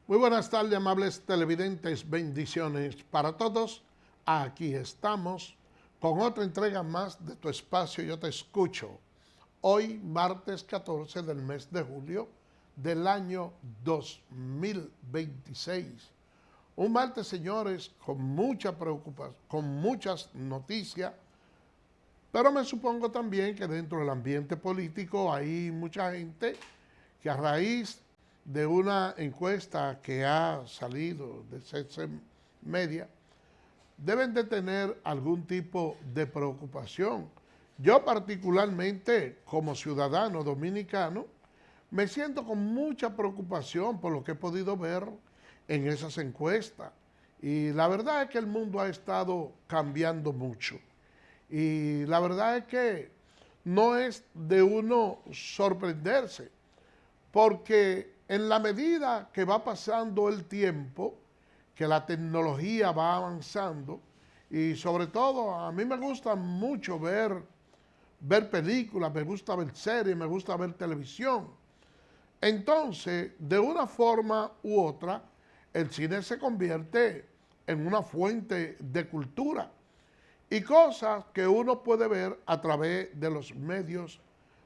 Muy buenas tardes, amables televidentes, bendiciones para todos. Aquí estamos con otra entrega más de tu espacio Yo Te Escucho. Hoy, martes 14 del mes de julio del año 2026. Un martes, señores, con mucha preocupación, con muchas noticias, pero me supongo también que dentro del ambiente político hay mucha gente que a raíz de una encuesta que ha salido de CC Media, deben de tener algún tipo de preocupación. Yo particularmente, como ciudadano dominicano, me siento con mucha preocupación por lo que he podido ver en esas encuestas. Y la verdad es que el mundo ha estado cambiando mucho. Y la verdad es que no es de uno sorprenderse, porque en la medida que va pasando el tiempo, que la tecnología va avanzando, y sobre todo a mí me gusta mucho ver películas, me gusta ver series, me gusta ver televisión. Entonces, de una forma u otra, el cine se convierte en una fuente de cultura y cosas que uno puede ver a través de los medios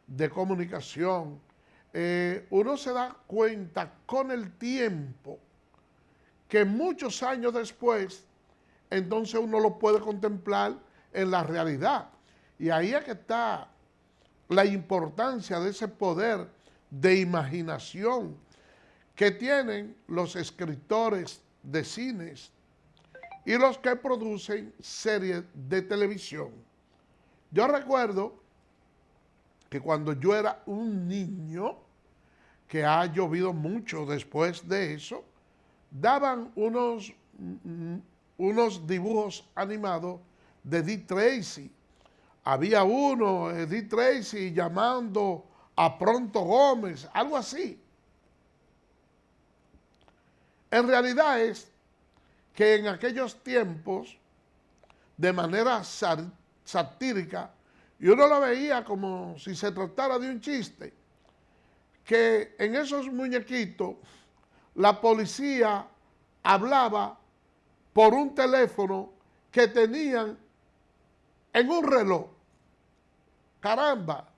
de comunicación. Uno se da cuenta con el tiempo que muchos años después, entonces uno lo puede contemplar en la realidad. Y ahí es que está la importancia de ese poder de imaginación que tienen los escritores de cines y los que producen series de televisión. Yo recuerdo que cuando yo era un niño, que ha llovido mucho después de eso, daban unos dibujos animados de Dick Tracy. Había uno, Dick Tracy, llamando a Pronto Gómez, algo así. En realidad es que en aquellos tiempos, de manera satírica, y uno lo veía como si se tratara de un chiste, que en esos muñequitos la policía hablaba por un teléfono que tenían en un reloj. Caramba.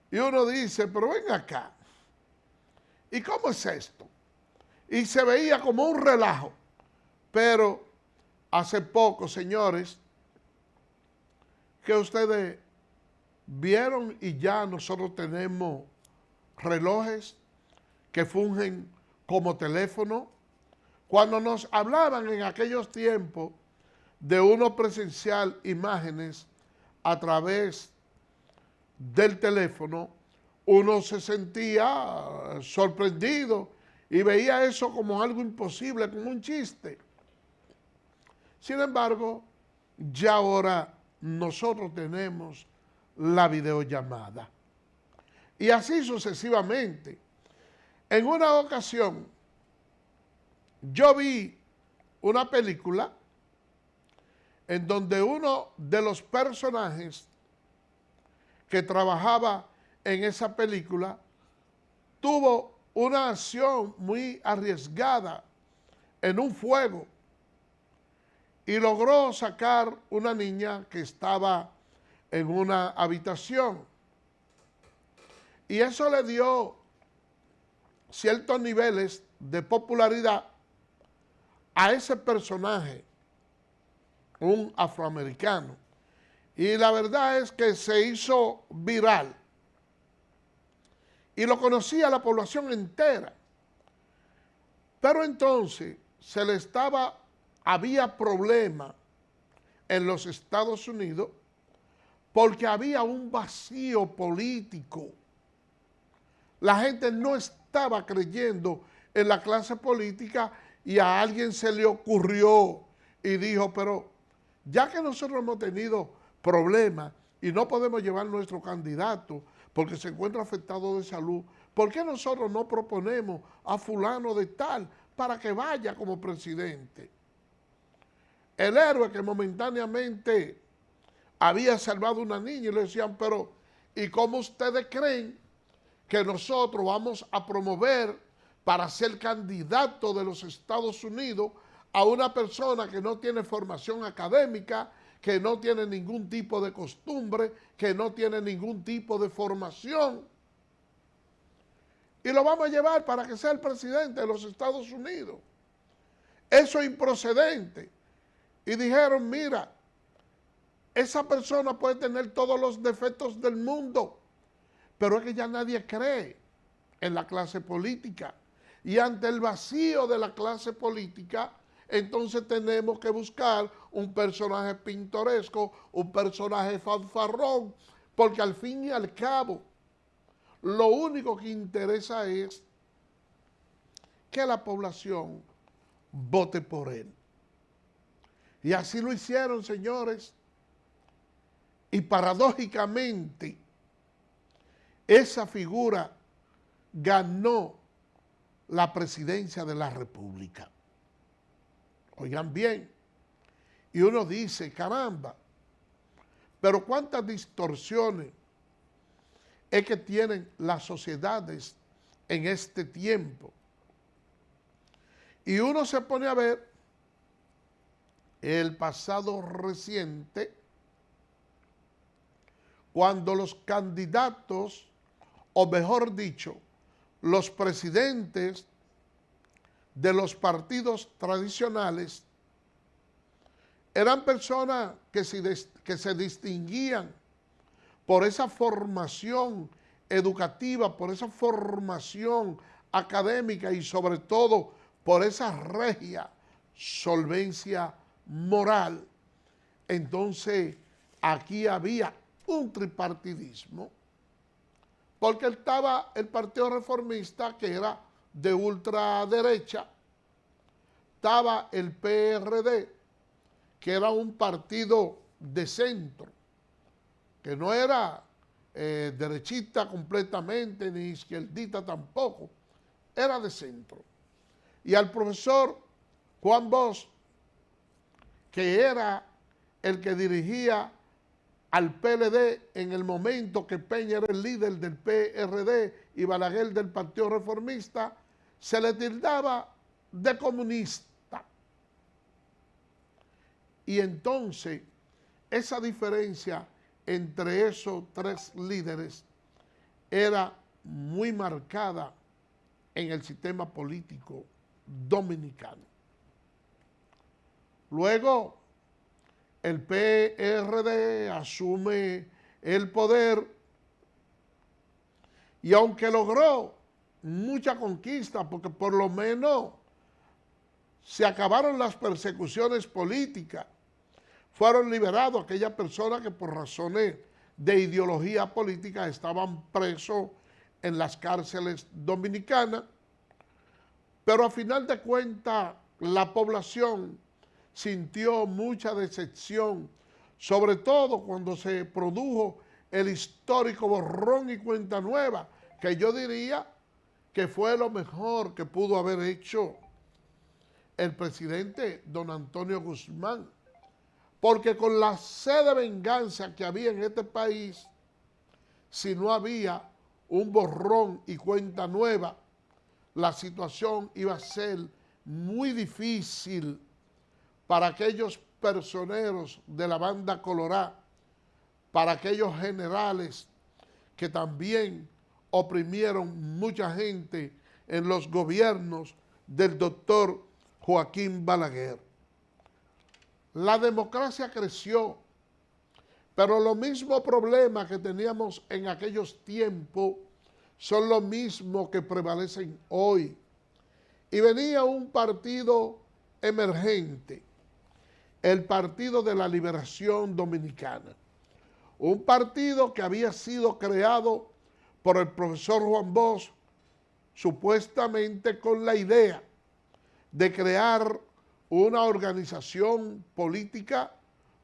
Y uno dice, pero ven acá, ¿y cómo es esto? Y se veía como un relajo. Pero hace poco, señores, que ustedes vieron y ya nosotros tenemos relojes que fungen como teléfono. Cuando nos hablaban en aquellos tiempos de uno presenciar imágenes a través del teléfono, uno se sentía sorprendido y veía eso como algo imposible, como un chiste. Sin embargo, ya ahora nosotros tenemos la videollamada. Y así sucesivamente. En una ocasión, yo vi una película en donde uno de los personajes que trabajaba en esa película tuvo una acción muy arriesgada en un fuego y logró sacar una niña que estaba en una habitación. Y eso le dio ciertos niveles de popularidad a ese personaje, un afroamericano. Y la verdad es que se hizo viral. Y lo conocía la población entera. Pero entonces había problema en los Estados Unidos porque había un vacío político. La gente no estaba creyendo en la clase política y a alguien se le ocurrió y dijo, pero ya que nosotros hemos tenido problemas y no podemos llevar nuestro candidato porque se encuentra afectado de salud, ¿por qué nosotros no proponemos a fulano de tal para que vaya como presidente? El héroe que momentáneamente había salvado a una niña y le decían, pero ¿y cómo ustedes creen que nosotros vamos a promover para ser candidato de los Estados Unidos a una persona que no tiene formación académica, que no tiene ningún tipo de costumbre, que no tiene ningún tipo de formación. Y lo vamos a llevar para que sea el presidente de los Estados Unidos. Eso es improcedente. Y dijeron, mira, esa persona puede tener todos los defectos del mundo, pero es que ya nadie cree en la clase política. Y ante el vacío de la clase política, entonces tenemos que buscar un personaje pintoresco, un personaje fanfarrón, porque al fin y al cabo, lo único que interesa es que la población vote por él. Y así lo hicieron, señores. Y paradójicamente, esa figura ganó la presidencia de la República. Oigan bien. Y uno dice, caramba, pero cuántas distorsiones es que tienen las sociedades en este tiempo. Y uno se pone a ver el pasado reciente, cuando los candidatos, o mejor dicho, los presidentes de los partidos tradicionales eran personas que se distinguían por esa formación educativa, por esa formación académica y sobre todo por esa regia solvencia moral. Entonces aquí había un tripartidismo, porque estaba el Partido Reformista, que era de ultraderecha, estaba el PRD, que era un partido de centro, que no era derechista completamente, ni izquierdita tampoco, era de centro. Y al profesor Juan Bosch, que era el que dirigía al PLD en el momento que Peña era el líder del PRD y Balaguer del Partido Reformista, se le tildaba de comunista. Y entonces, esa diferencia entre esos tres líderes era muy marcada en el sistema político dominicano. Luego, el PRD asume el poder y aunque logró mucha conquista, porque por lo menos se acabaron las persecuciones políticas, fueron liberados aquellas personas que por razones de ideología política estaban presos en las cárceles dominicanas, pero a final de cuentas la población sintió mucha decepción, sobre todo cuando se produjo el histórico borrón y cuenta nueva, que yo diría que fue lo mejor que pudo haber hecho el presidente don Antonio Guzmán, porque con la sed de venganza que había en este país, si no había un borrón y cuenta nueva, la situación iba a ser muy difícil para aquellos personeros de la banda colorada, para aquellos generales que también oprimieron mucha gente en los gobiernos del doctor Joaquín Balaguer. La democracia creció, pero los mismos problemas que teníamos en aquellos tiempos son los mismos que prevalecen hoy. Y venía un partido emergente, el Partido de la Liberación Dominicana, un partido que había sido creado por el profesor Juan Bosch, supuestamente con la idea de crear una organización política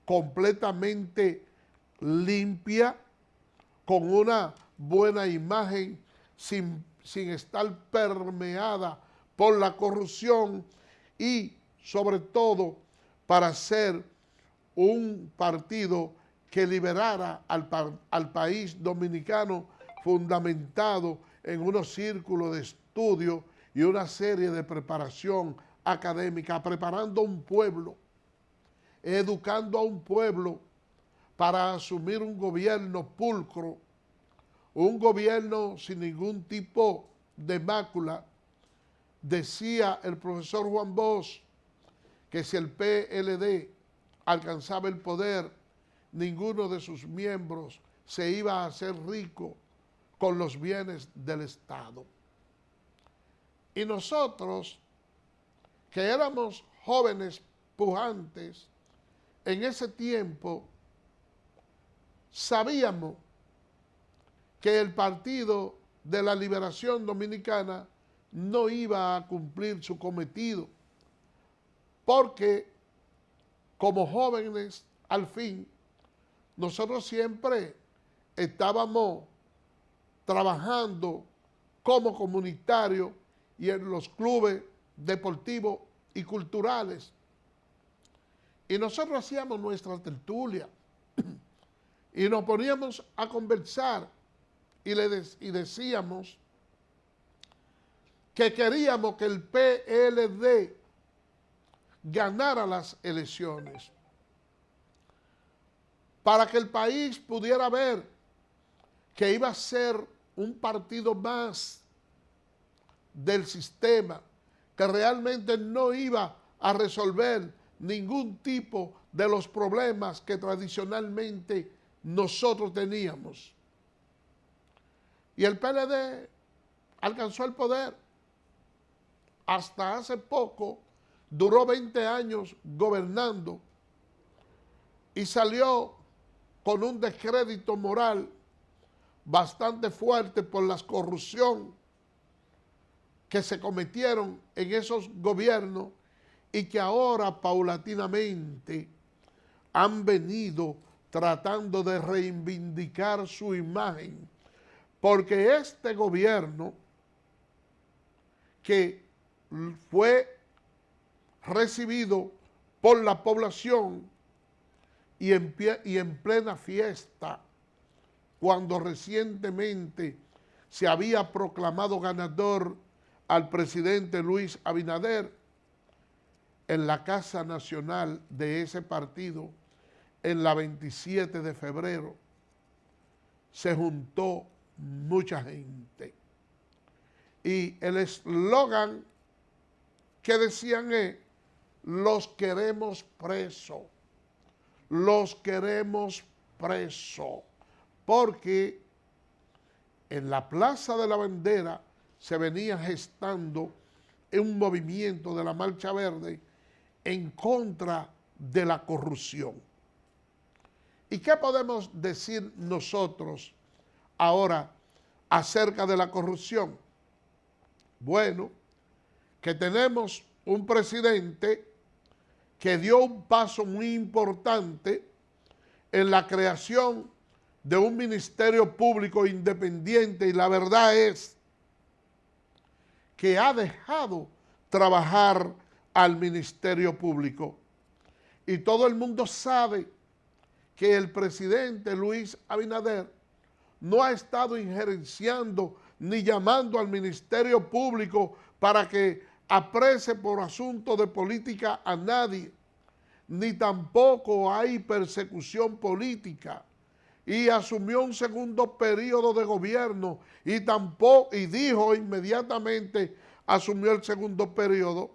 completamente limpia, con una buena imagen, sin estar permeada por la corrupción y sobre todo para ser un partido que liberara al país dominicano fundamentado en unos círculos de estudio y una serie de preparación académica, preparando a un pueblo, educando a un pueblo para asumir un gobierno pulcro, un gobierno sin ningún tipo de mácula. Decía el profesor Juan Bosch que si el PLD alcanzaba el poder, ninguno de sus miembros se iba a hacer rico con los bienes del Estado. Y nosotros, que éramos jóvenes pujantes, en ese tiempo sabíamos que el Partido de la Liberación Dominicana no iba a cumplir su cometido, porque como jóvenes, al fin, nosotros siempre estábamos trabajando como comunitarios y en los clubes deportivos y culturales. Y nosotros hacíamos nuestra tertulia y nos poníamos a conversar y decíamos que queríamos que el PLD ganara las elecciones para que el país pudiera ver que iba a ser un partido más del sistema, que realmente no iba a resolver ningún tipo de los problemas que tradicionalmente nosotros teníamos. Y el PLD alcanzó el poder. Hasta hace poco duró 20 años gobernando y salió con un descrédito moral bastante fuerte por la corrupción que se cometieron en esos gobiernos y que ahora paulatinamente han venido tratando de reivindicar su imagen, porque este gobierno que fue recibido por la población y en plena fiesta, cuando recientemente se había proclamado ganador al presidente Luis Abinader, en la Casa Nacional de ese partido, en la 27 de febrero, se juntó mucha gente. Y el eslogan que decían es: los queremos presos, los queremos presos, porque en la Plaza de la Bandera se venía gestando un movimiento de la Marcha Verde en contra de la corrupción. ¿Y qué podemos decir nosotros ahora acerca de la corrupción? Bueno, que tenemos un presidente que dio un paso muy importante en la creación de un ministerio público independiente, y la verdad es que ha dejado trabajar al ministerio público. Y todo el mundo sabe que el presidente Luis Abinader no ha estado injerenciando ni llamando al ministerio público para que aprese por asuntos de política a nadie, ni tampoco hay persecución política. Y asumió un segundo periodo de gobierno y dijo inmediatamente, asumió el segundo periodo,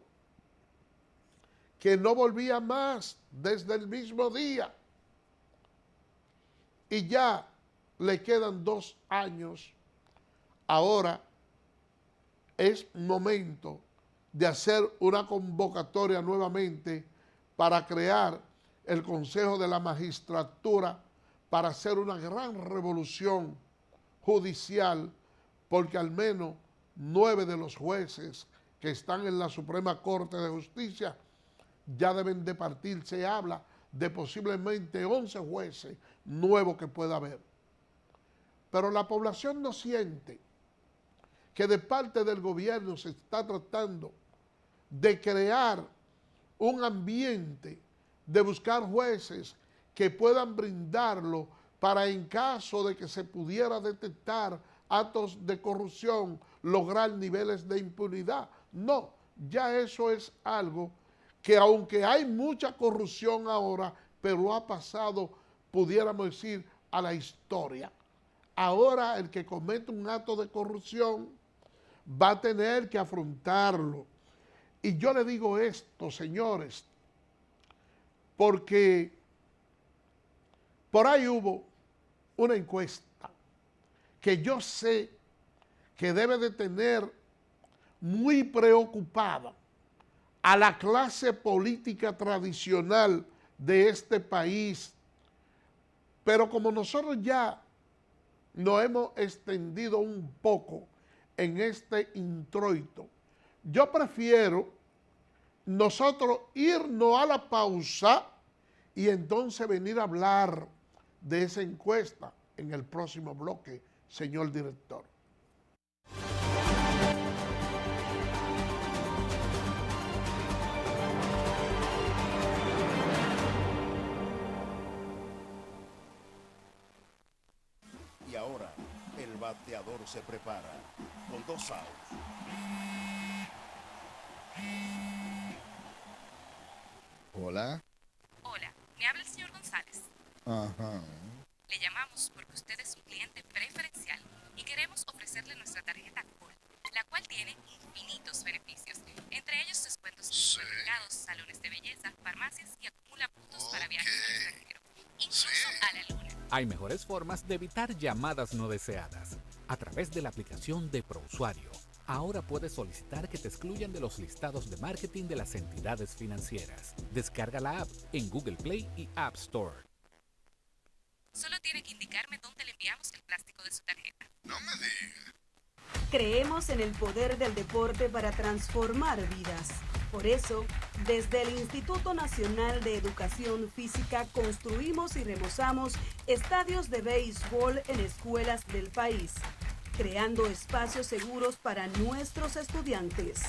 que no volvía más desde el mismo día. Y ya le quedan 2 años. Ahora es momento de hacer una convocatoria nuevamente para crear el Consejo de la Magistratura, para hacer una gran revolución judicial, porque al menos 9 de los jueces que están en la Suprema Corte de Justicia ya deben de partir. Se habla de posiblemente 11 jueces nuevos que pueda haber. Pero la población no siente que de parte del gobierno se está tratando de crear un ambiente, de buscar jueces que puedan brindarlo para, en caso de que se pudiera detectar actos de corrupción, lograr niveles de impunidad. No, ya eso es algo que aunque hay mucha corrupción ahora, pero ha pasado, pudiéramos decir, a la historia. Ahora el que comete un acto de corrupción va a tener que afrontarlo. Y yo le digo esto, señores, porque por ahí hubo una encuesta que yo sé que debe de tener muy preocupada a la clase política tradicional de este país. Pero como nosotros ya nos hemos extendido un poco en este introito, yo prefiero nosotros irnos a la pausa y entonces venir a hablar de esa encuesta en el próximo bloque, señor director. Y ahora el bateador se prepara con 2 outs. Hola. Hola, me habla el señor González. Ajá. Le llamamos porque usted es un cliente preferencial y queremos ofrecerle nuestra tarjeta Gold, la cual tiene infinitos beneficios, entre ellos descuentos en supermercados, salones de belleza, farmacias y acumula puntos para viajes al extranjero, incluso a la luna. Hay mejores formas de evitar llamadas no deseadas. A través de la aplicación de ProUsuario, ahora puedes solicitar que te excluyan de los listados de marketing de las entidades financieras. Descarga la app en Google Play y App Store. Solo tiene que indicarme dónde le enviamos el plástico de su tarjeta. No me digas. Creemos en el poder del deporte para transformar vidas. Por eso, desde el Instituto Nacional de Educación Física construimos y remozamos estadios de béisbol en escuelas del país, creando espacios seguros para nuestros estudiantes.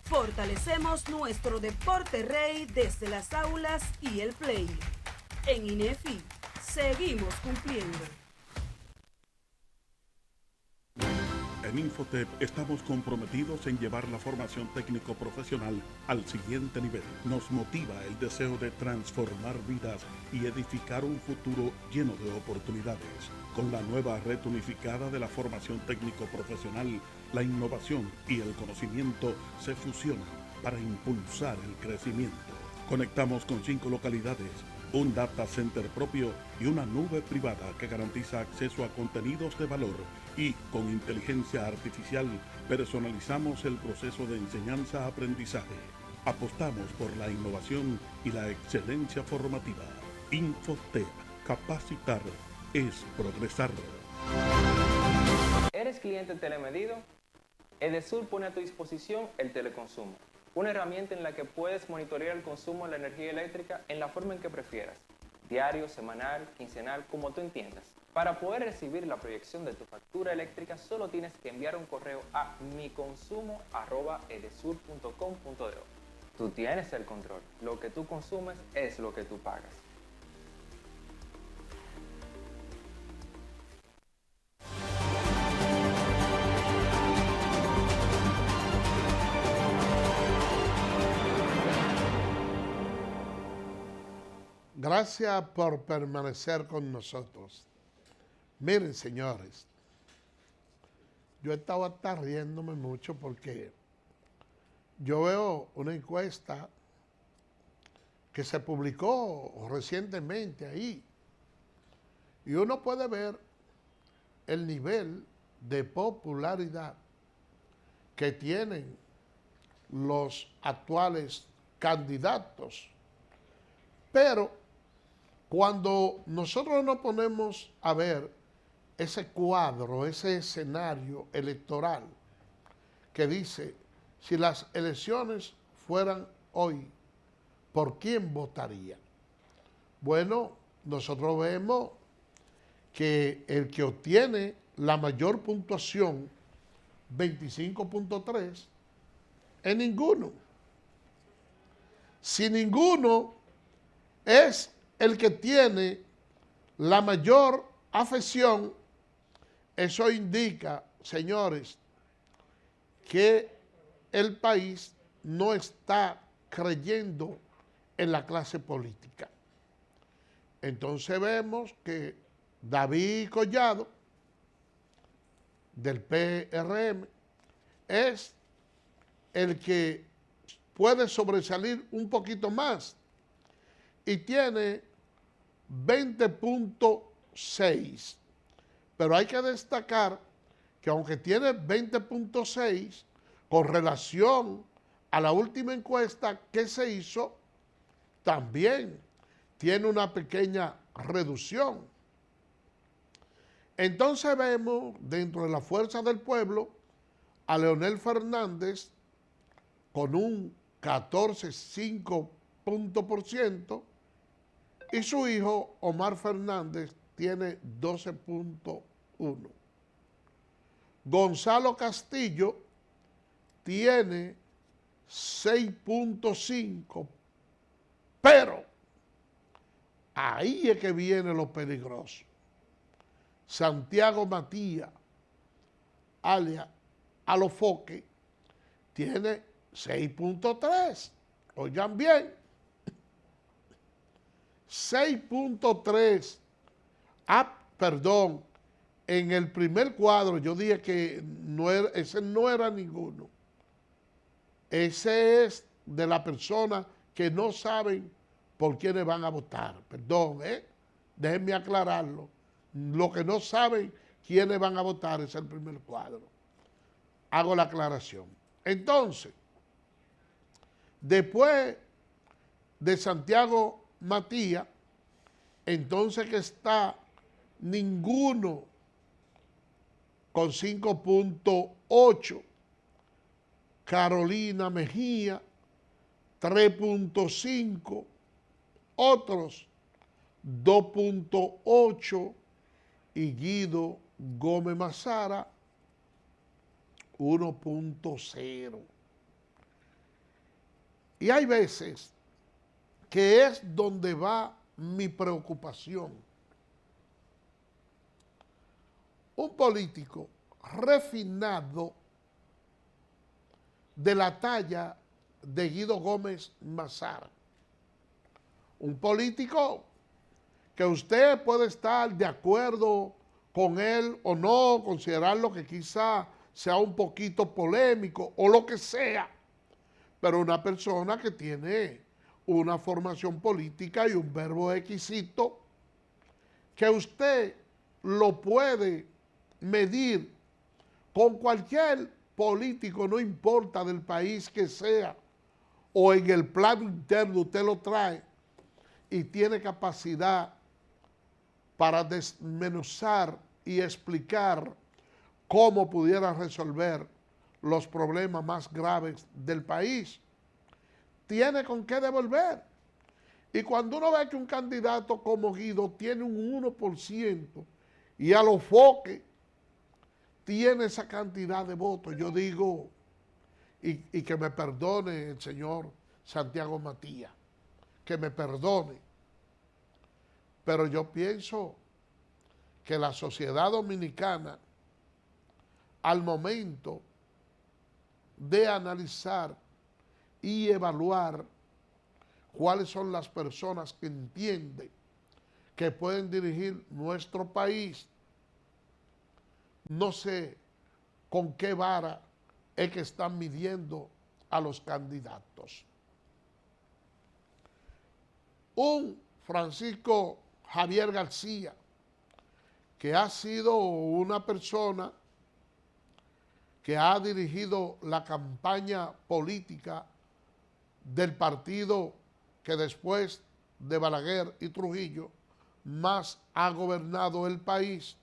Fortalecemos nuestro deporte rey desde las aulas y el play. En INEFI, seguimos cumpliendo. En Infotep estamos comprometidos en llevar la formación técnico-profesional al siguiente nivel. Nos motiva el deseo de transformar vidas y edificar un futuro lleno de oportunidades. Con la nueva red unificada de la formación técnico-profesional, la innovación y el conocimiento se fusionan para impulsar el crecimiento. Conectamos con 5 localidades, un data center propio y una nube privada que garantiza acceso a contenidos de valor, y con inteligencia artificial personalizamos el proceso de enseñanza-aprendizaje. Apostamos por la innovación y la excelencia formativa. Infotep, capacitar es progresar. ¿Eres cliente Telemedido? Edesur pone a tu disposición el teleconsumo, una herramienta en la que puedes monitorear el consumo de la energía eléctrica en la forma en que prefieras, diario, semanal, quincenal, como tú entiendas. Para poder recibir la proyección de tu factura eléctrica, solo tienes que enviar un correo a miconsumo@edesur.com.do. Tú tienes el control. Lo que tú consumes es lo que tú pagas. Gracias por permanecer con nosotros. Miren, señores, yo estaba hasta riéndome mucho porque yo veo una encuesta que se publicó recientemente ahí y uno puede ver el nivel de popularidad que tienen los actuales candidatos. Pero cuando nosotros nos ponemos a ver ese cuadro, ese escenario electoral que dice, si las elecciones fueran hoy, ¿por quién votaría? Bueno, nosotros vemos que el que obtiene la mayor puntuación, 25.3, es ninguno. Si ninguno es el que tiene la mayor afección, eso indica, señores, que el país no está creyendo en la clase política. Entonces vemos que David Collado, del PRM, es el que puede sobresalir un poquito más y tiene 20.6. Pero hay que destacar que aunque tiene 20.6, con relación a la última encuesta que se hizo, también tiene una pequeña reducción. Entonces vemos dentro de la Fuerza del Pueblo a Leonel Fernández con un 14,5% y su hijo Omar Fernández tiene 12.1. Gonzalo Castillo tiene 6.5, pero ahí es que viene lo peligroso. Santiago Matías, alias Alofoque, tiene 6.3. Oigan bien, 6.3. Ah, perdón, en el primer cuadro yo dije que ese no era ninguno. Ese es de la persona que no saben por quiénes van a votar. Perdón, déjenme aclararlo. Los que no saben quiénes van a votar es el primer cuadro. Hago la aclaración. Entonces, después de Santiago Matías, entonces que está ninguno con 5.8, Carolina Mejía 3.5, otros 2.8 y Guido Gómez Mazara 1.0. Y hay veces que es donde va mi preocupación. Un político refinado de la talla de Guido Gómez Mazara, un político que usted puede estar de acuerdo con él o no, considerarlo que quizá sea un poquito polémico o lo que sea, pero una persona que tiene una formación política y un verbo exquisito que usted lo puede medir con cualquier político, no importa del país que sea, o en el plano interno usted lo trae y tiene capacidad para desmenuzar y explicar cómo pudiera resolver los problemas más graves del país. Tiene con qué devolver. Y cuando uno ve que un candidato como Guido tiene un 1% y Alofoque tiene esa cantidad de votos, yo digo, y que me perdone el señor Santiago Matías, que me perdone, pero yo pienso que la sociedad dominicana, al momento de analizar y evaluar cuáles son las personas que entienden que pueden dirigir nuestro país, no sé con qué vara es que están midiendo a los candidatos. Un Francisco Javier García, que ha sido una persona que ha dirigido la campaña política del partido que después de Balaguer y Trujillo más ha gobernado el país,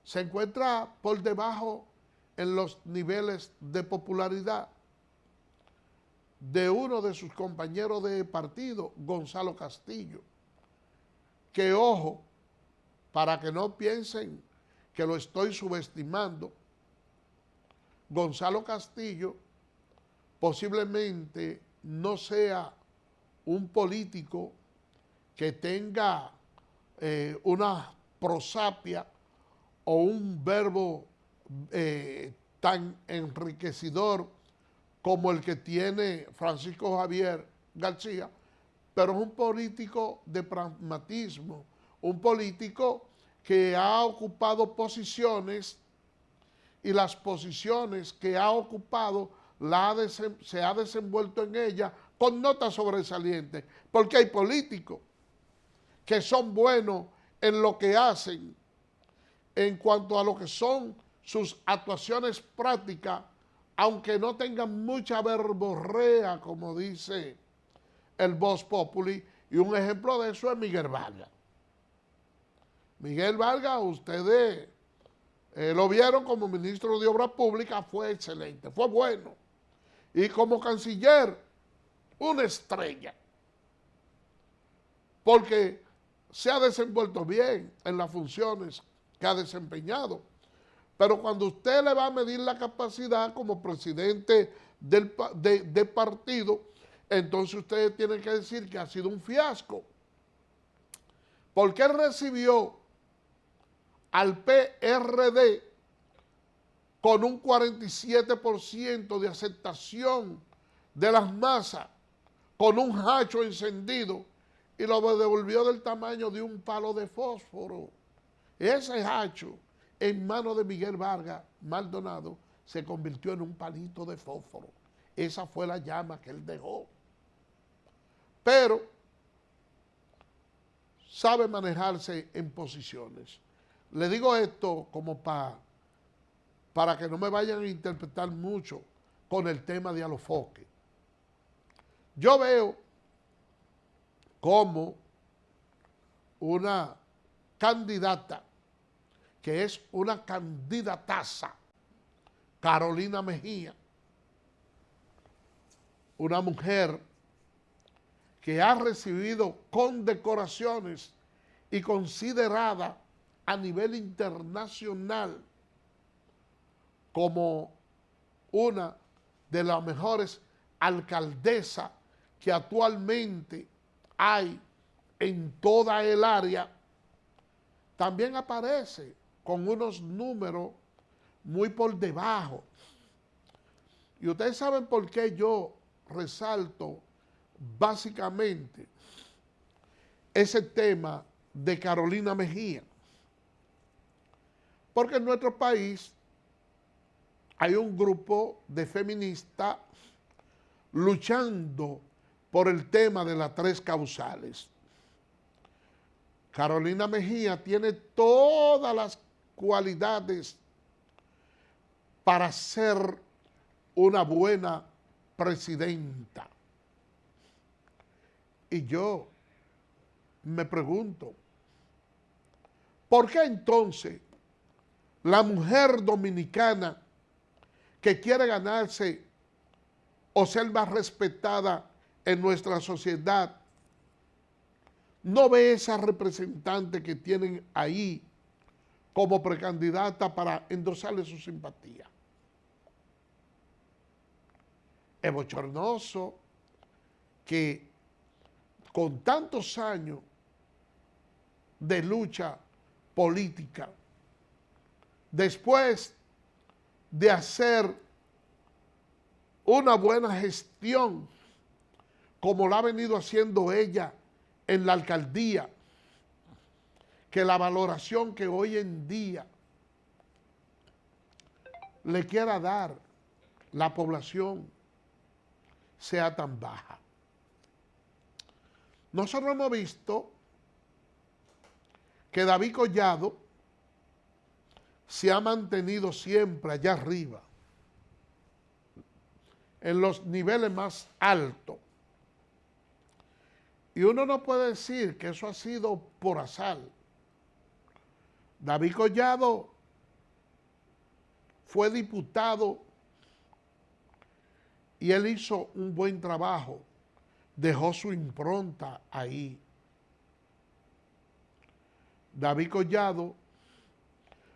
se encuentra por debajo en los niveles de popularidad de uno de sus compañeros de partido, Gonzalo Castillo, que ojo, para que no piensen que lo estoy subestimando, Gonzalo Castillo posiblemente no sea un político que tenga una prosapia o un verbo tan enriquecedor como el que tiene Francisco Javier García, pero es un político de pragmatismo, un político que ha ocupado posiciones y las posiciones que ha ocupado se ha desenvuelto en ella con notas sobresalientes, porque hay políticos que son buenos en lo que hacen en cuanto a lo que son sus actuaciones prácticas, aunque no tengan mucha verborrea, como dice el Vox Populi, y un ejemplo de eso es Miguel Vargas. Miguel Vargas, ustedes lo vieron como ministro de Obras Públicas, fue excelente, fue bueno. Y como canciller, una estrella. Porque se ha desenvuelto bien en las funciones que ha desempeñado. Pero cuando usted le va a medir la capacidad como presidente de partido, entonces usted tiene que decir que ha sido un fiasco. Porque él recibió al PRD con un 47% de aceptación de las masas, con un hacho encendido, y lo devolvió del tamaño de un palo de fósforo. Ese hacho, en manos de Miguel Vargas Maldonado, se convirtió en un palito de fósforo. Esa fue la llama que él dejó. Pero sabe manejarse en posiciones. Le digo esto como para que no me vayan a interpretar mucho con el tema de Alofoque. Yo veo como una candidata, que es una candidataza, Carolina Mejía, una mujer que ha recibido condecoraciones y considerada a nivel internacional como una de las mejores alcaldesas que actualmente hay en toda el área, también aparece con unos números muy por debajo. Y ustedes saben por qué yo resalto básicamente ese tema de Carolina Mejía. Porque en nuestro país hay un grupo de feministas luchando por el tema de las tres causales. Carolina Mejía tiene todas las cualidades para ser una buena presidenta. Y yo me pregunto, ¿por qué entonces la mujer dominicana que quiere ganarse o ser más respetada en nuestra sociedad no ve esa representante que tienen ahí como precandidata para endosarle su simpatía? Es bochornoso que con tantos años de lucha política, después de hacer una buena gestión, como la ha venido haciendo ella en la alcaldía, que la valoración que hoy en día le quiera dar la población sea tan baja. Nosotros hemos visto que David Collado se ha mantenido siempre allá arriba, en los niveles más altos. Y uno no puede decir que eso ha sido por azar. David Collado fue diputado y él hizo un buen trabajo, dejó su impronta ahí. David Collado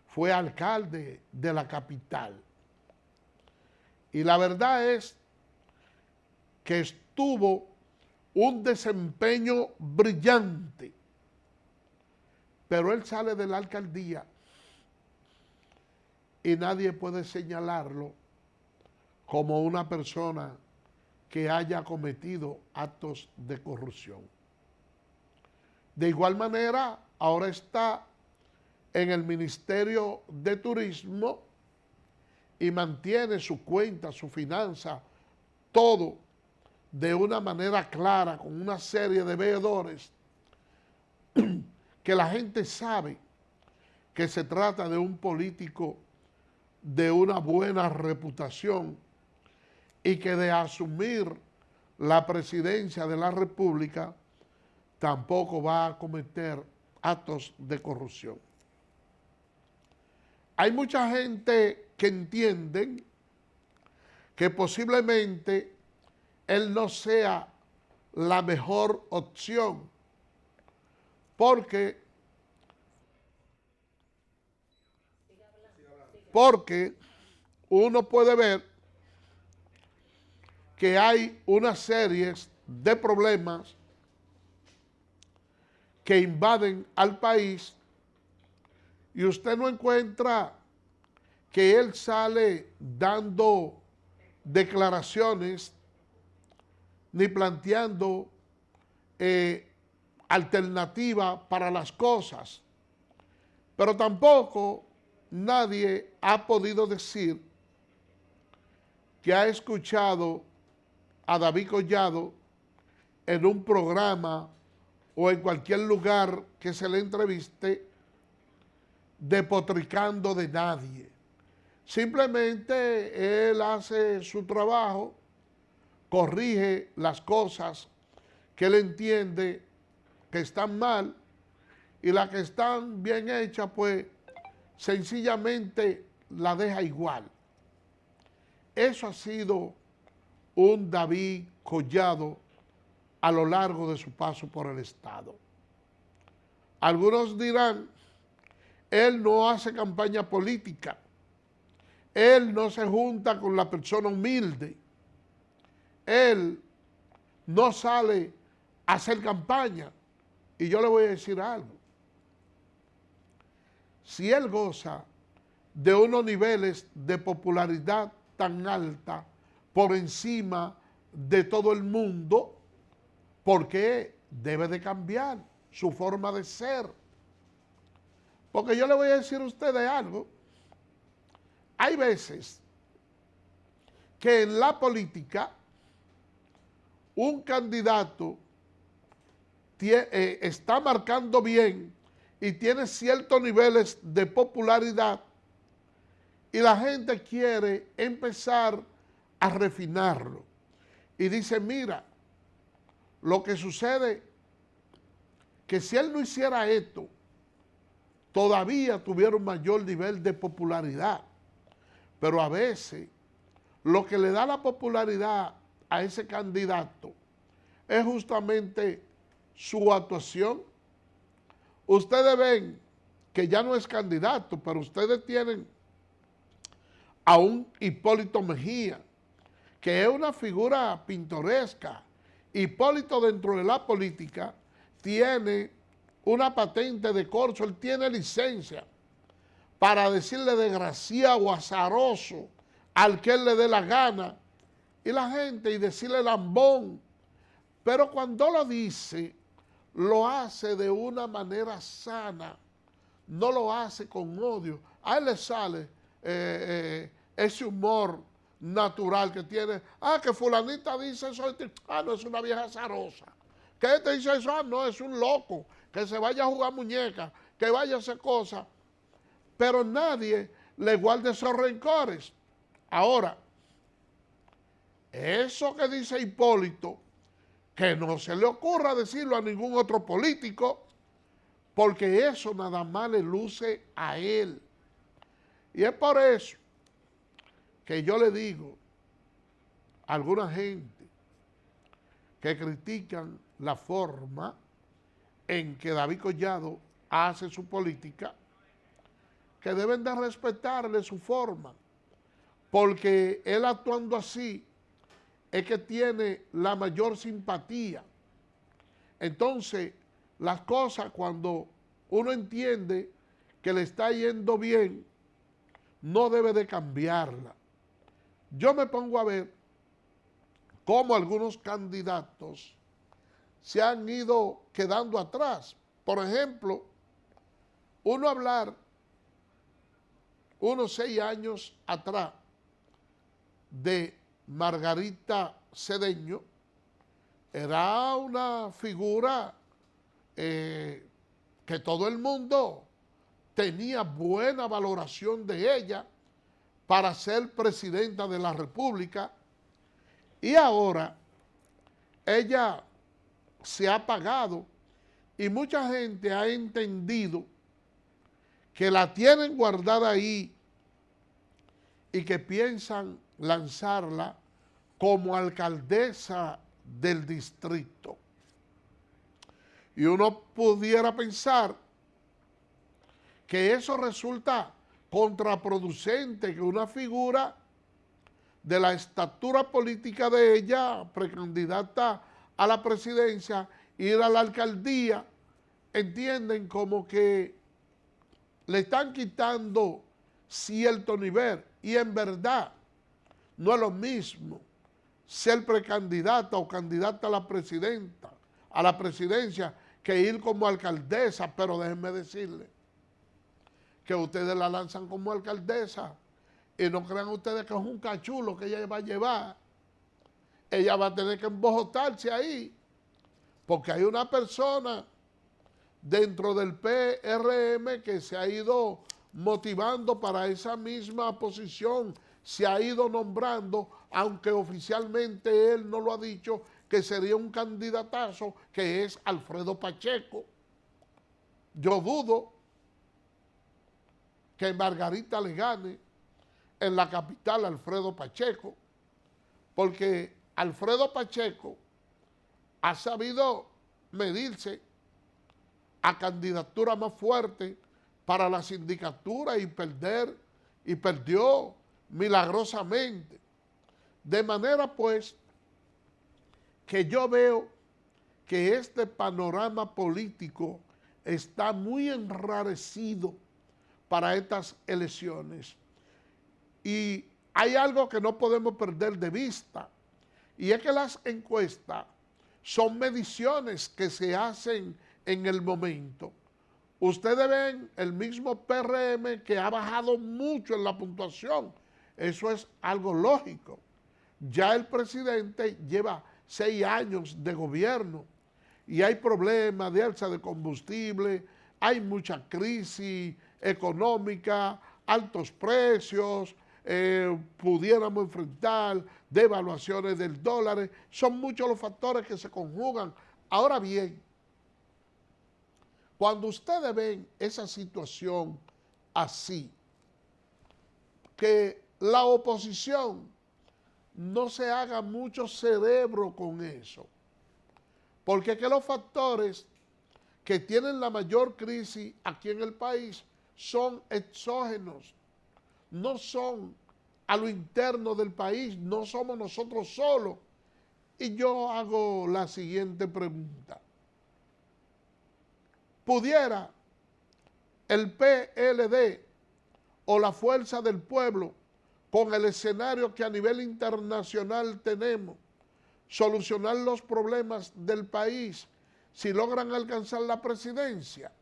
fue alcalde de la capital. Y la verdad es que estuvo un desempeño brillante, pero él sale de la alcaldía y nadie puede señalarlo como una persona que haya cometido actos de corrupción. De igual manera, ahora está en el Ministerio de Turismo y mantiene su cuenta, su finanza, todo de una manera clara, con una serie de veedores, que la gente sabe que se trata de un político de una buena reputación y que de asumir la presidencia de la República tampoco va a cometer actos de corrupción. Hay mucha gente que entienden que posiblemente él no sea la mejor opción, porque uno puede ver que hay una serie de problemas que invaden al país y usted no encuentra que él sale dando declaraciones ni planteando alternativa para las cosas, pero tampoco nadie ha podido decir que ha escuchado a David Collado en un programa o en cualquier lugar que se le entreviste despotricando de nadie. Simplemente él hace su trabajo, corrige las cosas que él entiende que están mal y las que están bien hechas, pues sencillamente la deja igual. Eso ha sido un David Collado a lo largo de su paso por el Estado. Algunos dirán, él no hace campaña política, él no se junta con la persona humilde, él no sale a hacer campaña. Y yo le voy a decir algo. Si él goza de unos niveles de popularidad tan alta por encima de todo el mundo, ¿por qué debe de cambiar su forma de ser? Porque yo le voy a decir a ustedes algo. Hay veces que en la política un candidato está marcando bien y tiene ciertos niveles de popularidad y la gente quiere empezar a refinarlo. Y dice, mira, lo que sucede que si él no hiciera esto, todavía tuviera un mayor nivel de popularidad. Pero a veces lo que le da la popularidad a ese candidato es justamente su actuación. Ustedes ven que ya no es candidato, pero ustedes tienen a un Hipólito Mejía, que es una figura pintoresca. Hipólito dentro de la política tiene una patente de corso, él tiene licencia para decirle desgraciado o azaroso al que él le dé la gana, y la gente, y decirle lambón, pero cuando lo dice, lo hace de una manera sana, no lo hace con odio. A él le sale ese humor natural que tiene. Ah, que fulanita dice eso, no, es una vieja azarosa. Que este dice eso, no, es un loco, que se vaya a jugar muñeca, que vaya a hacer cosas. Pero nadie le guarda esos rencores. Ahora, eso que dice Hipólito, que no se le ocurra decirlo a ningún otro político, porque eso nada más le luce a él. Y es por eso que yo le digo a alguna gente que critican la forma en que David Collado hace su política, que deben de respetarle su forma, porque él actuando así es que tiene la mayor simpatía. Entonces, las cosas cuando uno entiende que le está yendo bien, no debe de cambiarla. Yo me pongo a ver cómo algunos candidatos se han ido quedando atrás. Por ejemplo, uno hablar unos 6 años atrás de Margarita Cedeño, era una figura que todo el mundo tenía buena valoración de ella para ser presidenta de la República, y ahora ella se ha apagado y mucha gente ha entendido que la tienen guardada ahí y que piensan lanzarla como alcaldesa del distrito. Y uno pudiera pensar que eso resulta contraproducente, que una figura de la estatura política de ella, precandidata a la presidencia, ir a la alcaldía, entienden como que le están quitando cierto nivel, y en verdad no es lo mismo ser precandidata o candidata a la presidencia, que ir como alcaldesa. Pero déjenme decirle que ustedes la lanzan como alcaldesa y no crean ustedes que es un cachulo que ella va a llevar. Ella va a tener que embojotarse ahí, porque hay una persona dentro del PRM que se ha ido motivando para esa misma posición, se ha ido nombrando, aunque oficialmente él no lo ha dicho, que sería un candidatazo, que es Alfredo Pacheco. Yo dudo que Margarita le gane en la capital a Alfredo Pacheco, porque Alfredo Pacheco ha sabido medirse a candidatura más fuerte para la sindicatura y perdió milagrosamente. De manera pues que yo veo que este panorama político está muy enrarecido para estas elecciones. Y hay algo que no podemos perder de vista, y es que las encuestas son mediciones que se hacen en el momento. Ustedes ven el mismo PRM que ha bajado mucho en la puntuación. Eso es algo lógico. Ya el presidente lleva 6 años de gobierno y hay problemas de alza de combustible, hay mucha crisis económica, altos precios, pudiéramos enfrentar devaluaciones del dólar. Son muchos los factores que se conjugan. Ahora bien, cuando ustedes ven esa situación así, que la oposición no se haga mucho cerebro con eso, porque es que los factores que tienen la mayor crisis aquí en el país son exógenos, no son a lo interno del país, no somos nosotros solos. Y yo hago la siguiente pregunta. ¿Pudiera el PLD o la Fuerza del Pueblo, con el escenario que a nivel internacional tenemos, solucionar los problemas del país si logran alcanzar la presidencia?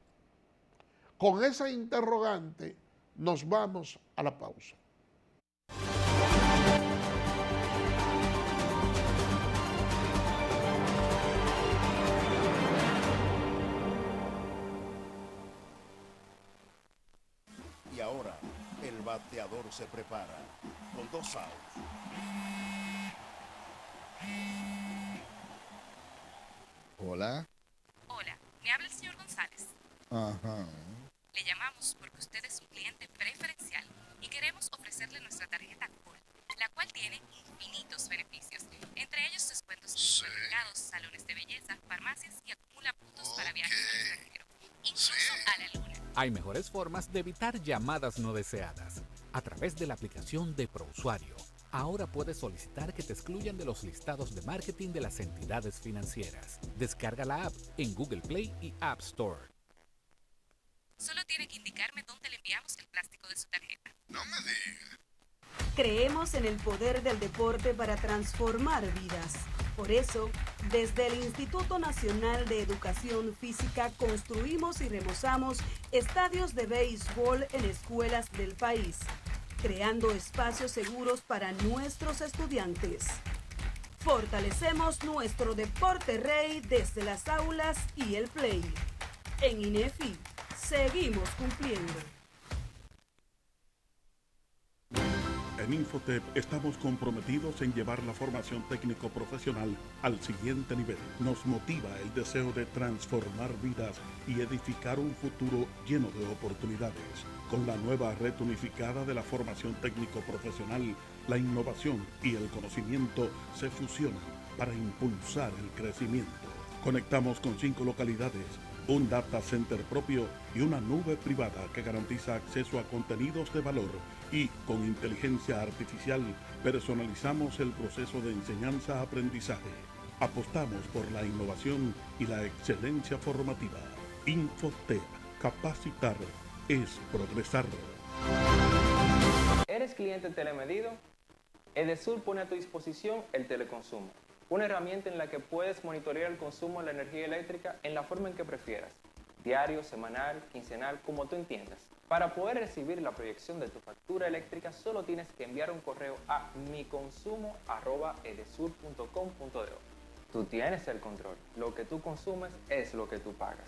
Con esa interrogante nos vamos a la pausa. Y ahora el bateador se prepara con 2 outs. Hola. Hola, me habla el señor González. Ajá. Le llamamos porque usted es un cliente preferencial y queremos ofrecerle nuestra tarjeta Gold, la cual tiene infinitos beneficios, entre ellos descuentos en supermercados, salones de belleza, farmacias y acumula puntos para viajes al extranjero, incluso a la luna. Hay mejores formas de evitar llamadas no deseadas. A través de la aplicación de ProUsuario, ahora puedes solicitar que te excluyan de los listados de marketing de las entidades financieras. Descarga la app en Google Play y App Store. Solo tiene que indicarme dónde le enviamos el plástico de su tarjeta. No me digas. Creemos en el poder del deporte para transformar vidas. Por eso, desde el Instituto Nacional de Educación Física construimos y remozamos estadios de béisbol en escuelas del país, creando espacios seguros para nuestros estudiantes. Fortalecemos nuestro deporte rey desde las aulas y el play. En INEFI, seguimos cumpliendo. En Infotep estamos comprometidos en llevar la formación técnico-profesional al siguiente nivel. Nos motiva el deseo de transformar vidas y edificar un futuro lleno de oportunidades. Con la nueva red unificada de la formación técnico-profesional, la innovación y el conocimiento se fusionan para impulsar el crecimiento. Conectamos con 5 localidades, un data center propio y una nube privada que garantiza acceso a contenidos de valor, y con inteligencia artificial personalizamos el proceso de enseñanza-aprendizaje. Apostamos por la innovación y la excelencia formativa. Infotep, capacitar es progresar. ¿Eres cliente telemedido? Edesur pone a tu disposición el teleconsumo, una herramienta en la que puedes monitorear el consumo de la energía eléctrica en la forma en que prefieras, diario, semanal, quincenal, como tú entiendas. Para poder recibir la proyección de tu factura eléctrica, solo tienes que enviar un correo a miconsumo@edesur.com.do. Tú tienes el control. Lo que tú consumes es lo que tú pagas.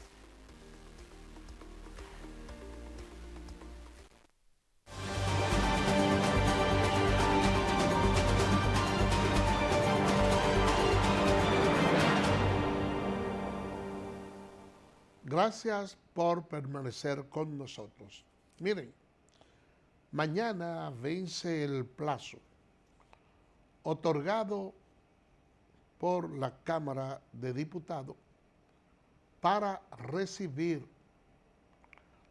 Gracias por permanecer con nosotros. Miren, mañana vence el plazo otorgado por la Cámara de Diputados para recibir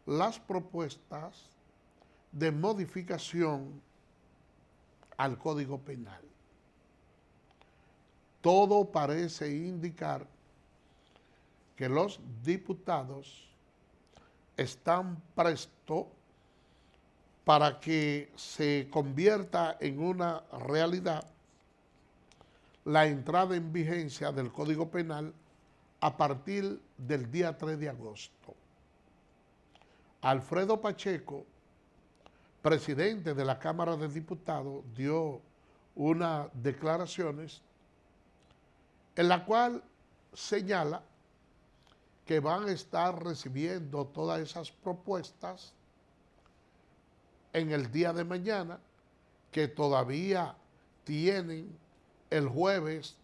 las propuestas de modificación al Código Penal. Todo parece indicar que los diputados están prestos para que se convierta en una realidad la entrada en vigencia del Código Penal a partir del día 3 de agosto. Alfredo Pacheco, presidente de la Cámara de Diputados, dio unas declaraciones en la cual señala que van a estar recibiendo todas esas propuestas en el día de mañana, que todavía tienen el jueves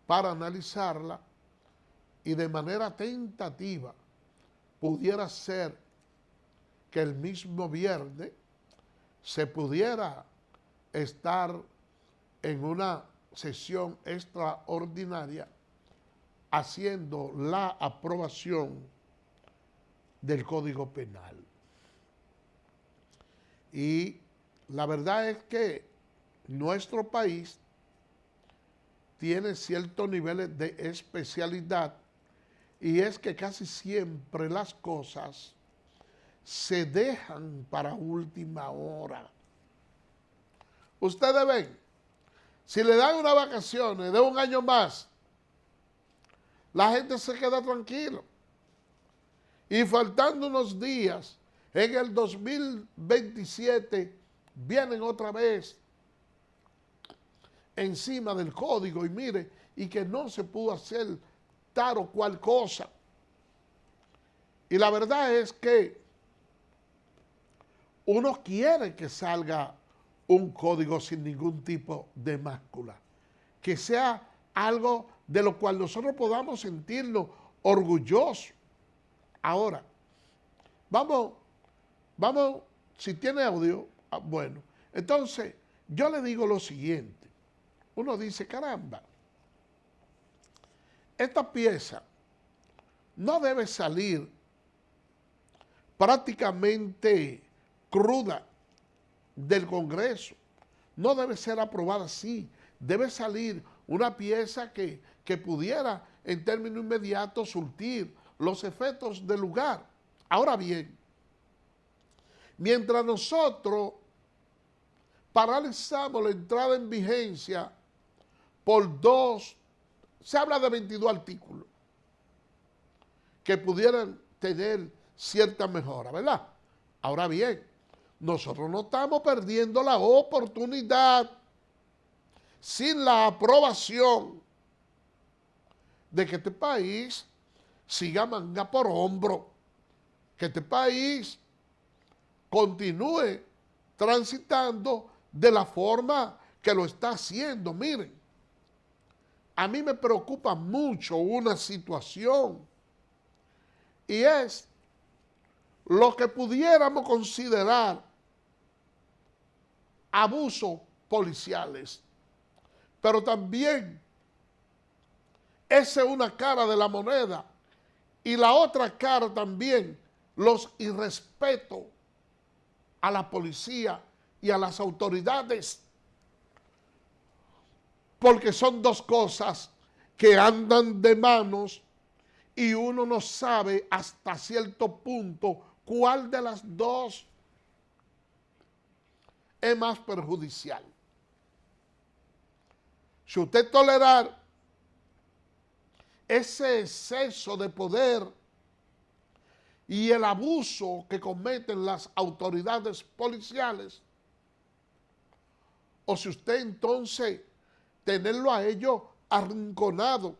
para analizarla, y de manera tentativa pudiera ser que el mismo viernes se pudiera estar en una sesión extraordinaria haciendo la aprobación del Código Penal. Y la verdad es que nuestro país tiene ciertos niveles de especialidad, y es que casi siempre las cosas se dejan para última hora. Ustedes ven, si le dan unas vacaciones de un año más, la gente se queda tranquilo. Y faltando unos días, en el 2027, vienen otra vez encima del código, y mire, y que no se pudo hacer tal o cual cosa. Y la verdad es que uno quiere que salga un código sin ningún tipo de mácula, que sea algo de lo cual nosotros podamos sentirnos orgullosos. Ahora, vamos, si tiene audio, bueno, entonces yo le digo lo siguiente. Uno dice, caramba, esta pieza no debe salir prácticamente cruda del Congreso, no debe ser aprobada así, debe salir una pieza que pudiera en términos inmediatos surtir los efectos del lugar. Ahora bien, mientras nosotros paralizamos la entrada en vigencia por 2, se habla de 22 artículos que pudieran tener cierta mejora, ¿verdad? Ahora bien, nosotros no estamos perdiendo la oportunidad sin la aprobación de que este país siga manga por hombro, que este país continúe transitando de la forma que lo está haciendo. Miren, a mí me preocupa mucho una situación y es lo que pudiéramos considerar abusos policiales, pero también esa es una cara de la moneda y la otra cara también, los irrespetos a la policía y a las autoridades, porque son dos cosas que andan de manos y uno no sabe hasta cierto punto cuál de las dos es más perjudicial. Si usted tolerar ese exceso de poder y el abuso que cometen las autoridades policiales, o si usted entonces tenerlo a ellos arrinconado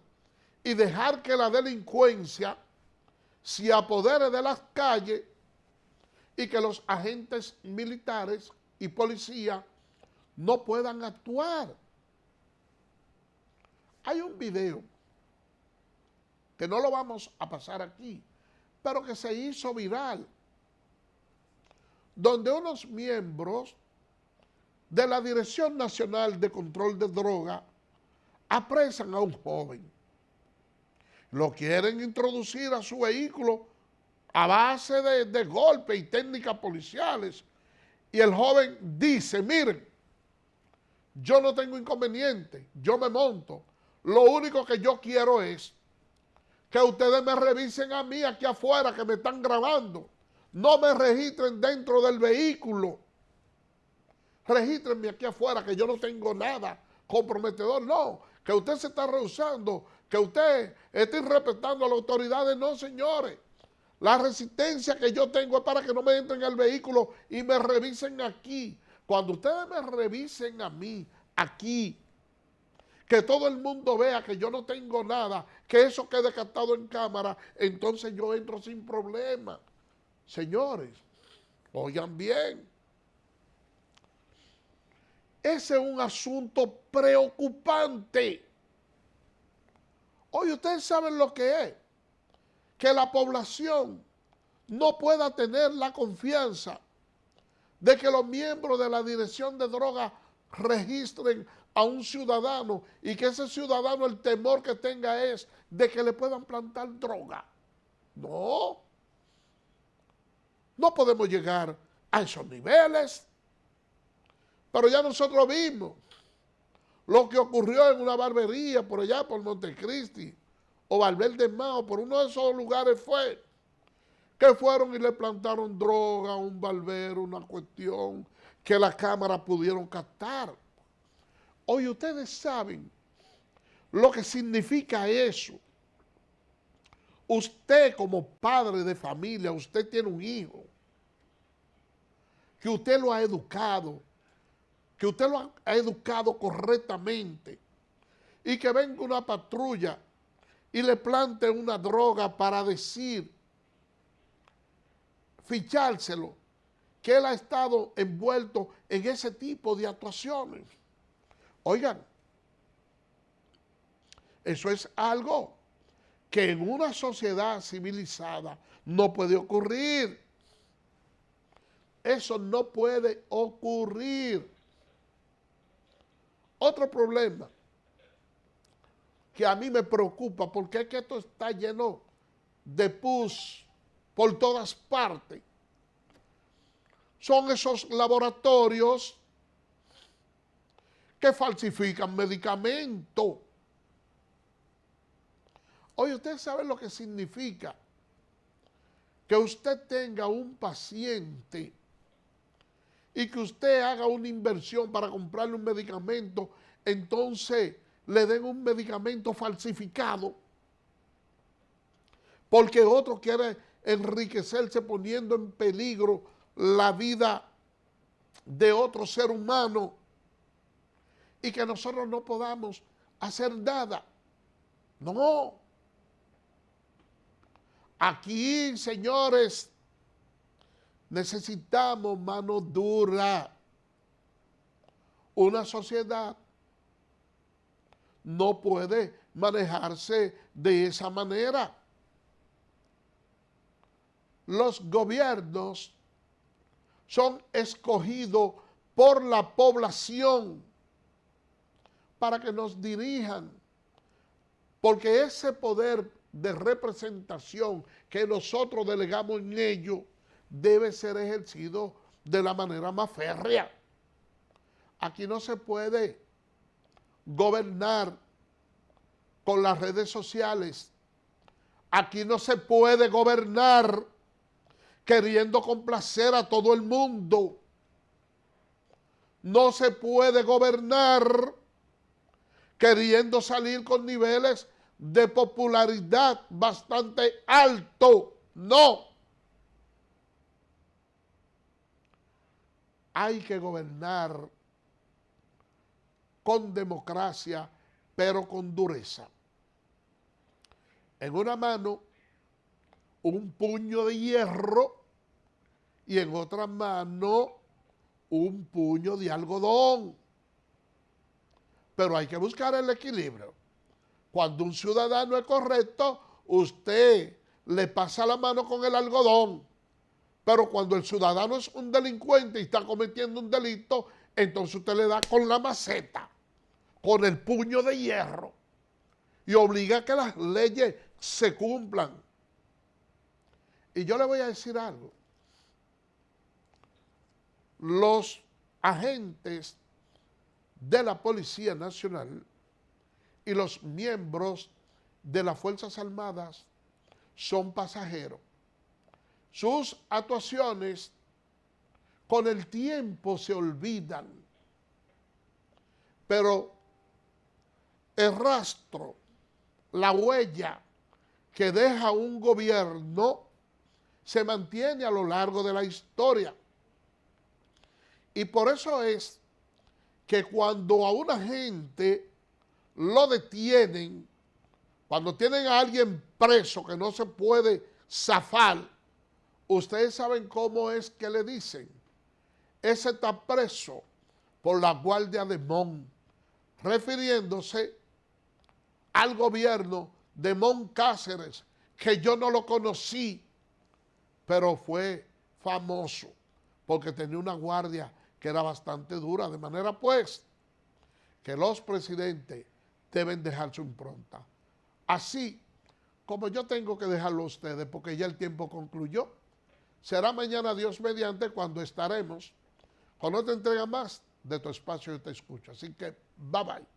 y dejar que la delincuencia se apodere de las calles y que los agentes militares y policía no puedan actuar. Hay un video que no lo vamos a pasar aquí, pero que se hizo viral, donde unos miembros de la Dirección Nacional de Control de Drogas apresan a un joven. Lo quieren introducir a su vehículo a base de golpes y técnicas policiales. Y el joven dice, miren, yo no tengo inconveniente, yo me monto. Lo único que yo quiero es que ustedes me revisen a mí aquí afuera que me están grabando. No me registren dentro del vehículo. Regístrenme aquí afuera que yo no tengo nada comprometedor. No, que usted se está rehusando, que usted está irrespetando a las autoridades. No, señores. La resistencia que yo tengo es para que no me entren al vehículo y me revisen aquí. Cuando ustedes me revisen a mí, aquí, que todo el mundo vea que yo no tengo nada, que eso quede captado en cámara, entonces yo entro sin problema. Señores, oigan bien. Ese es un asunto preocupante. Oye, ustedes saben lo que es. Que la población no pueda tener la confianza de que los miembros de la Dirección de Drogas registren a un ciudadano y que ese ciudadano el temor que tenga es de que le puedan plantar droga. No. No podemos llegar a esos niveles. Pero ya nosotros vimos lo que ocurrió en una barbería por allá, por Montecristi, o Valverde Mao, por uno de esos lugares fue, que fueron y le plantaron droga a un barbero, una cuestión que las cámaras pudieron captar. Hoy ustedes saben lo que significa eso. Usted como padre de familia, usted tiene un hijo, que usted lo ha educado, que usted lo ha educado correctamente y que venga una patrulla y le plante una droga para decir, fichárselo, que él ha estado envuelto en ese tipo de actuaciones. Oigan, eso es algo que en una sociedad civilizada no puede ocurrir. Eso no puede ocurrir. Otro problema que a mí me preocupa, porque es que esto está lleno de pus por todas partes, son esos laboratorios que falsifican medicamentos. Oye, ¿usted sabe lo que significa que usted tenga un paciente y que usted haga una inversión para comprarle un medicamento, entonces le den un medicamento falsificado, porque otro quiere enriquecerse poniendo en peligro la vida de otro ser humano y que nosotros no podamos hacer nada. No. Aquí, señores, necesitamos mano dura. Una sociedad no puede manejarse de esa manera. Los gobiernos son escogidos por la población para que nos dirijan, porque ese poder de representación que nosotros delegamos en ellos debe ser ejercido de la manera más férrea. Aquí no se puede gobernar con las redes sociales. Aquí no se puede gobernar queriendo complacer a todo el mundo. No se puede gobernar queriendo salir con niveles de popularidad bastante alto. No. Hay que gobernar con democracia, pero con dureza. En una mano, un puño de hierro y en otra mano, un puño de algodón. Pero hay que buscar el equilibrio. Cuando un ciudadano es correcto, usted le pasa la mano con el algodón. Pero cuando el ciudadano es un delincuente y está cometiendo un delito, entonces usted le da con la maceta, con el puño de hierro, y obliga a que las leyes se cumplan. Y yo le voy a decir algo. Los agentes de la Policía Nacional y los miembros de las Fuerzas Armadas son pasajeros. Sus actuaciones con el tiempo se olvidan, pero el rastro, la huella que deja un gobierno se mantiene a lo largo de la historia. Y por eso es que cuando a una gente lo detienen, cuando tienen a alguien preso que no se puede zafar, ustedes saben cómo es que le dicen: ese está preso por la Guardia de Mon, refiriéndose al gobierno de Mon Cáceres, que yo no lo conocí, pero fue famoso porque tenía una guardia que era bastante dura, de manera pues que los presidentes deben dejar su impronta. Así como yo tengo que dejarlo a ustedes porque ya el tiempo concluyó, será mañana, Dios mediante, cuando estaremos con otra entrega más de Tu Espacio Yo Te Escucho. Así que, bye bye.